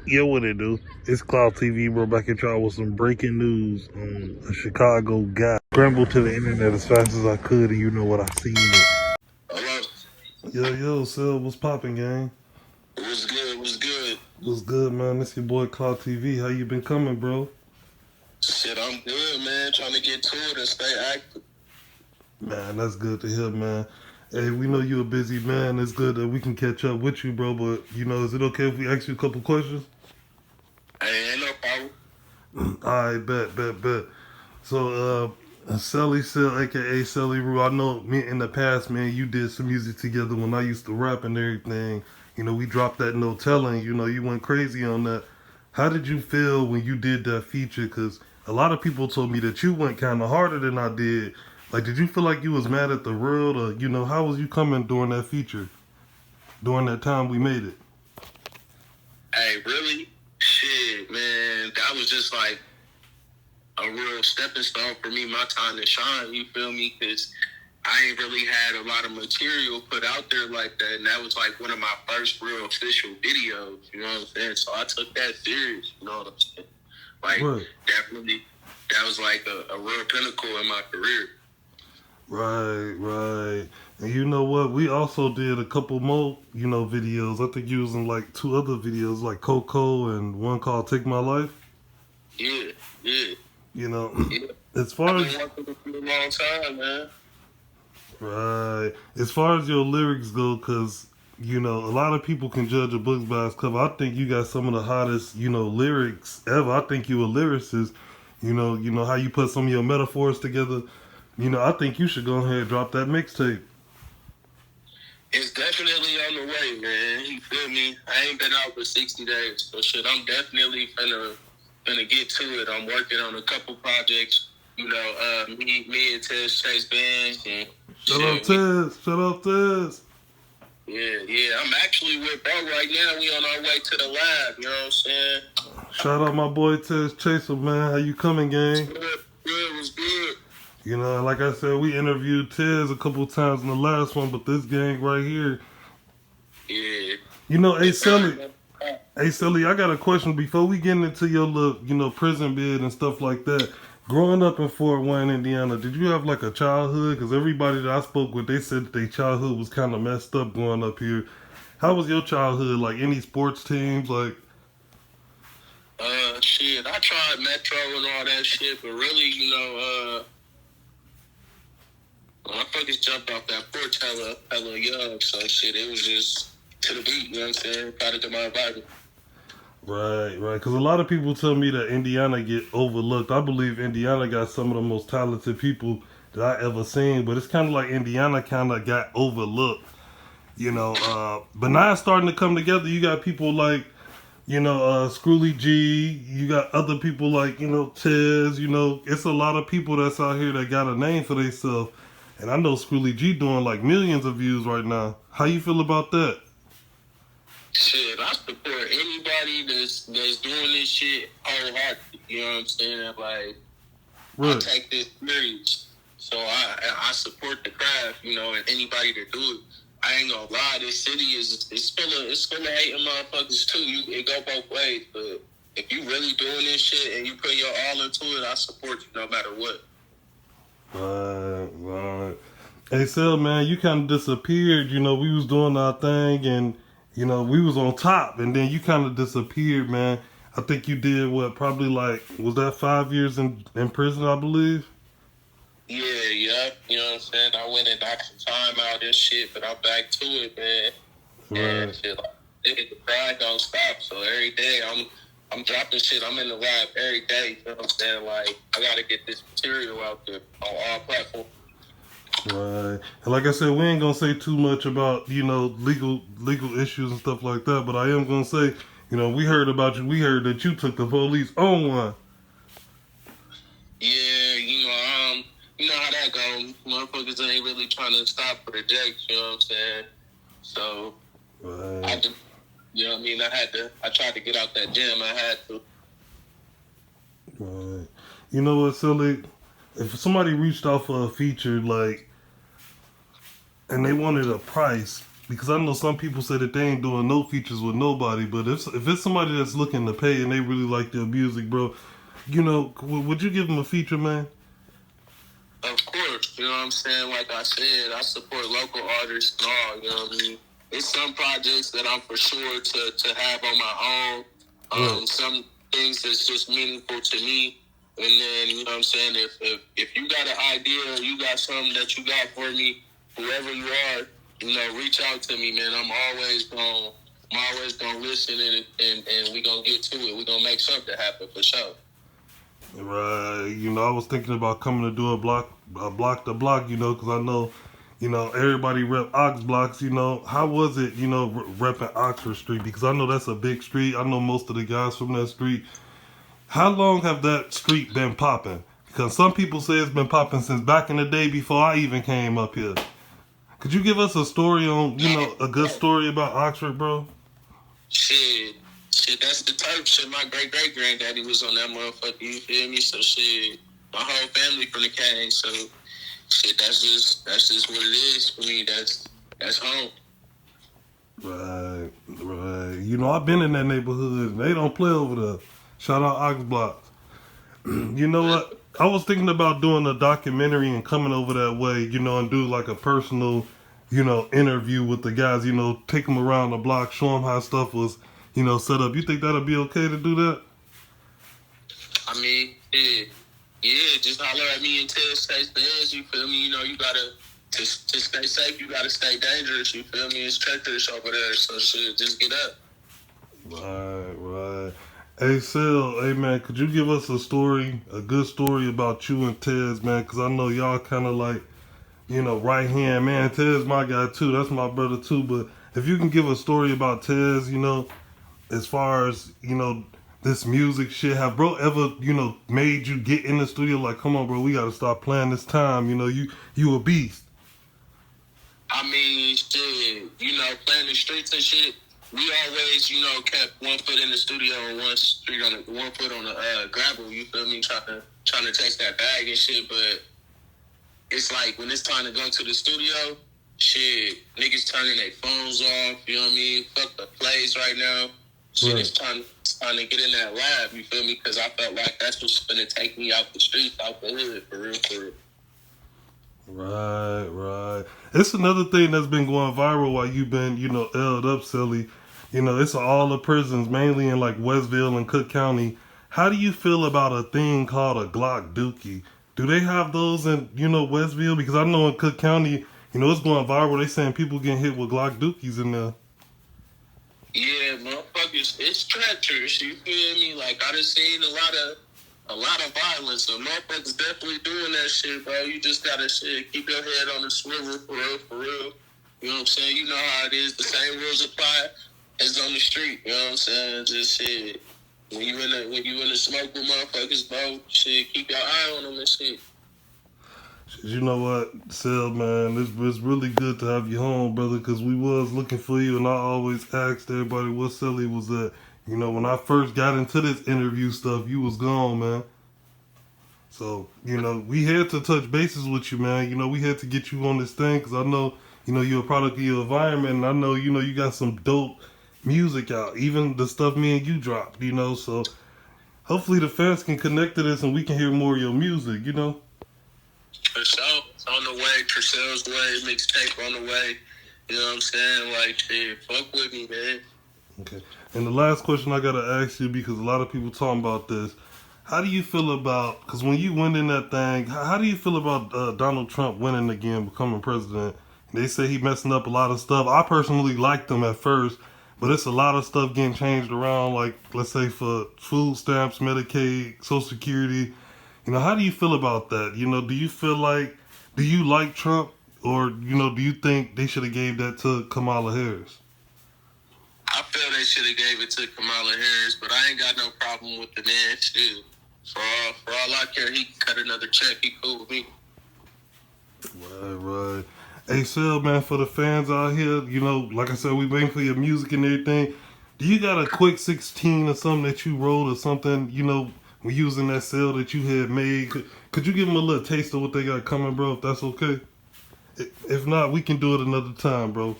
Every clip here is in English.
Yo, what it do? It's Cloud TV, bro. Back at y'all with some breaking news on a Chicago guy. Scrambled to the internet as fast as I could, and you know what I seen it. Hello. Yo, Cell, what's poppin', gang? What's good? What's good? What's good, man? This your boy Cloud TV. How you been coming, bro? Shit, I'm good, man. Trying to get to it and stay active. Man, that's good to hear, man. Hey, we know you a busy man. It's good that we can catch up with you, bro. But, is it okay if we ask you a couple questions? Hey, ain't no problem. All right, bet. So, Celli, aka Celli Rue. I know me in the past, man, you did some music together when I used to rap and everything. We dropped that No Telling. You went crazy on that. How did you feel when you did that feature? Because a lot of people told me that you went kind of harder than I did. Like, did you feel like you was mad at the world? Or, how was you coming during that feature? During that time we made it? Hey, really? Shit, man. That was just like a real stepping stone for me, my time to shine, you feel me? Because I ain't really had a lot of material put out there like that. And that was like one of my first real official videos, you know what I'm saying? So I took that serious, you know what I'm saying? Like, Right. that was like a real pinnacle in my career. Right. And you know what? We also did a couple more, videos. I think you was in like 2 other videos, like Coco and one called Take My Life. Yeah. Yeah. As I've far been as working with you a long time, man. right, as far as your lyrics go, because a lot of people can judge a book by its cover. I think you got some of the hottest, lyrics ever. I think you a lyricist. You know how you put some of your metaphors together. I think you should go ahead and drop that mixtape. It's definitely on the way, man. You feel me? I ain't been out for 60 days, so shit, I'm definitely finna get to it. I'm working on a couple projects. Me and Tez Chase Bands and Shut up, Tez. Yeah. I'm actually with bro right now. We on our way to the lab. You know what I'm saying? Shout out my boy Tez Chaser, man. How you coming, gang? Good, was good. Like I said, we interviewed Tez a couple times in the last one, but this gang right here. Yeah. Hey Celli, I got a question before we get into your little, prison bid and stuff like that. Growing up in Fort Wayne, Indiana, did you have like a childhood? Because everybody that I spoke with, they said that their childhood was kind of messed up growing up here. How was your childhood? Like any sports teams? Like, Shit, I tried Metro and all that shit, but really, motherfuckers jumped off that porch hella young, so shit, it was just to the beat, you know what I'm saying? Gotta do my environment. Right. Because a lot of people tell me that Indiana get overlooked. I believe Indiana got some of the most talented people that I ever seen, but it's kind of like Indiana kind of got overlooked, But now it's starting to come together. You got people like, Scrooly G. You got other people like, Tez. It's a lot of people that's out here that got a name for themselves. And I know Scrooly G doing like millions of views right now. How you feel about that? Shit, I support anybody that's doing this shit wholeheartedly. You know what I'm saying? Like, Right. I take this serious. So I support the craft, and anybody that do it. I ain't gonna lie, this city it's full of hating motherfuckers too. It go both ways, but if you really doing this shit and you put your all into it, I support you no matter what. Right. Hey, Sel, man, you kind of disappeared. We was doing our thing, and we was on top, and then you kind of disappeared, man. I think you did probably like, was that 5 years in prison, I believe? Yeah. You know what I'm saying? I went and knocked some time out and shit, but I'm back to it, man. Right. And shit, the grind don't stop. So every day I'm dropping shit. I'm in the lab every day. You know what I'm saying? Like, I gotta get this material out there on all platforms. Right. And like I said, we ain't gonna say too much about, legal issues and stuff like that, but I am gonna say, we heard about you. We heard that you took the police on one. Yeah, you know how that goes. Motherfuckers ain't really trying to stop for the jakes, you know what I'm saying? So, right. You know what I mean? I tried to get out that gym. I had to. Right. You know what, Celli? If somebody reached out for a feature, like, and they wanted a price, because I know some people say that they ain't doing no features with nobody, but if it's somebody that's looking to pay and they really like their music, bro, you know, would you give them a feature, man? Of course, you know what I'm saying? Like I said, I support local artists and all, you know what I mean? It's some projects that I'm for sure to have on my own. Some things that's just meaningful to me. And then, you know what I'm saying, if you got an idea or you got something that you got for me, whoever you are, you know, reach out to me, man. I'm always gonna listen and we gonna get to it. We gonna make something happen for sure. Right. You know, I was thinking about coming to do a block to block, you know, because I know, you know, everybody rep Ox blocks, you know. How was it, you know, repping Oxford Street? Because I know that's a big street. I know most of the guys from that street. How long have that street been popping? Because some people say it's been popping since back in the day before I even came up here. Could you give us a story on, you know, a good story about Oxford, bro? Shit, that's the type shit. My great-great-granddaddy was on that motherfucker, you feel me? So shit, my whole family from the Cane, so shit, that's just what it is for me. That's home. Right. You know, I've been in that neighborhood and they don't play over there. Shout out Ox Blocks. You know what? I was thinking about doing a documentary and coming over that way, you know, and do like a personal, you know, interview with the guys, you know, take them around the block, show them how stuff was, you know, set up. You think that'll be okay to do that? I mean, yeah, just holler at me and tell stay stands, you feel me? You know, you gotta, to stay safe, you gotta stay dangerous, you feel me? It's treacherous over there, so shit, just get up. Right. Hey, Cell, hey, man, could you give us a good story about you and Tez, man? Because I know y'all kind of like, you know, right hand man. Tez my guy, too. That's my brother, too. But if you can give a story about Tez, you know, as far as, you know, this music shit, have bro ever, you know, made you get in the studio like, come on, bro, we got to start playing this time. You know, you a beast. I mean, shit, you know, playing the streets and shit, we always, you know, kept one foot in the studio and one foot on the gravel. You feel me? Trying to chase that bag and shit. But it's like when it's time to go to the studio, shit, niggas turning their phones off. You know what I mean? Fuck the plays right now. Shit, It's time to get in that lab. You feel me? Because I felt like that's what's gonna take me out the streets, out the hood, for real. Right. It's another thing that's been going viral while you've been, you know, L'd up, Celli. You know, it's all the prisons, mainly in like Westville and Cook County. How do you feel about a thing called a GLOCK dookie? Do they have those in, you know, Westville? Because I know in Cook County, you know, it's going viral. They saying people getting hit with GLOCK dookies in there. Yeah, motherfuckers, it's treacherous. You feel me? Like I done seen a lot of violence. So motherfuckers definitely doing that shit, bro. You just gotta keep your head on the swivel, for real. You know what I'm saying? You know how it is. The same rules apply as on the street. You know what I'm saying? Just shit. When you in the smoke with motherfuckers, bro, shit, keep your eye on them and shit. You know what, Cell, man, it's really good to have you home, brother, because we was looking for you, and I always asked everybody what Celli was at. You know, when I first got into this interview stuff, you was gone, man. So, you know, we had to touch bases with you, man. You know, we had to get you on this thing, because I know, you know, you're a product of your environment, and I know, you know, you got some dope music out, even the stuff me and you dropped, you know, so hopefully the fans can connect to this and we can hear more of your music, you know. For sure. It's on the way. Tercell's way. MIXTAPE on the way. You know what I'm saying? Like, shit, fuck with me, man. Okay. And the last question I got to ask you, because a lot of people talking about this, how do you feel about, because when you went in that thing, how do you feel about Donald Trump winning again, becoming president? They say he messing up a lot of stuff. I personally liked him at first, but it's a lot of stuff getting changed around, like, let's say, for food stamps, Medicaid, Social Security. You know, how do you feel about that? You know, do you like Trump, or, you know, do you think they should have gave that to Kamala Harris? I feel they should have gave it to Kamala Harris, but I ain't got no problem with the man, too. For all I care, he can cut another check. He cool with me. Right. Hey, Cell, man, for the fans out here, you know, like I said, we waiting for your music and everything. Do you got a quick 16 or something that you wrote or something, you know, when using that cell that you had made? Could you give them a little taste of what they got coming, bro, if that's okay? If not, we can do it another time, bro.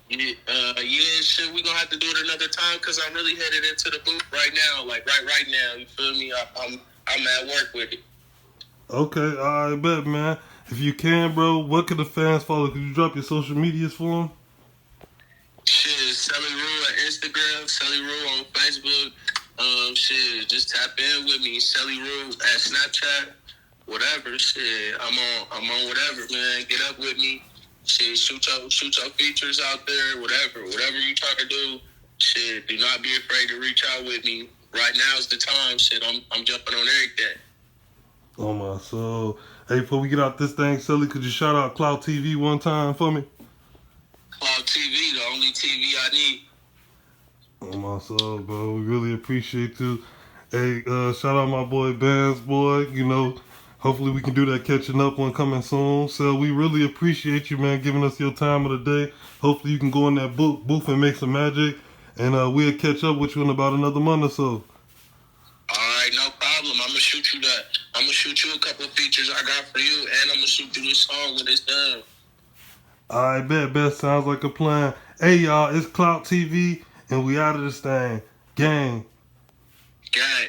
Yeah, shit, we gonna have to do it another time because I'm really headed into the booth right now. Like right now, you feel me? I'm at work with it. Okay, I bet, man. If you can, bro, what could the fans follow? Could you drop your social medias for them? Shit, Celli Rule on Instagram, Celli Rule on Facebook. Shit, just tap in with me, Celli Rule at Snapchat, whatever. Shit, I'm on whatever, man. Get up with me. Shit, shoot your features out there, whatever you trying to do. Shit, do not be afraid to reach out with me. Right now is the time. Shit, I'm jumping on everything. Oh my soul. Hey, before we get out this thing, Celli, could you shout out Cloud TV one time for me? Cloud TV, the only TV I need. Oh my soul, bro. We really appreciate you. Hey, shout out my boy Bands boy. You know, hopefully we can do that catching up one coming soon. So we really appreciate you, man, giving us your time of the day. Hopefully you can go in that booth and make some magic. And we'll catch up with you in about another month or so. Alright, no problem. I'm gonna shoot you that. I'm gonna shoot you a couple of features I got for you, and I'm gonna shoot you this song when it's done. I bet. Sounds like a plan. Hey, y'all, it's Clout TV, and we out of this thing. Gang. Gang.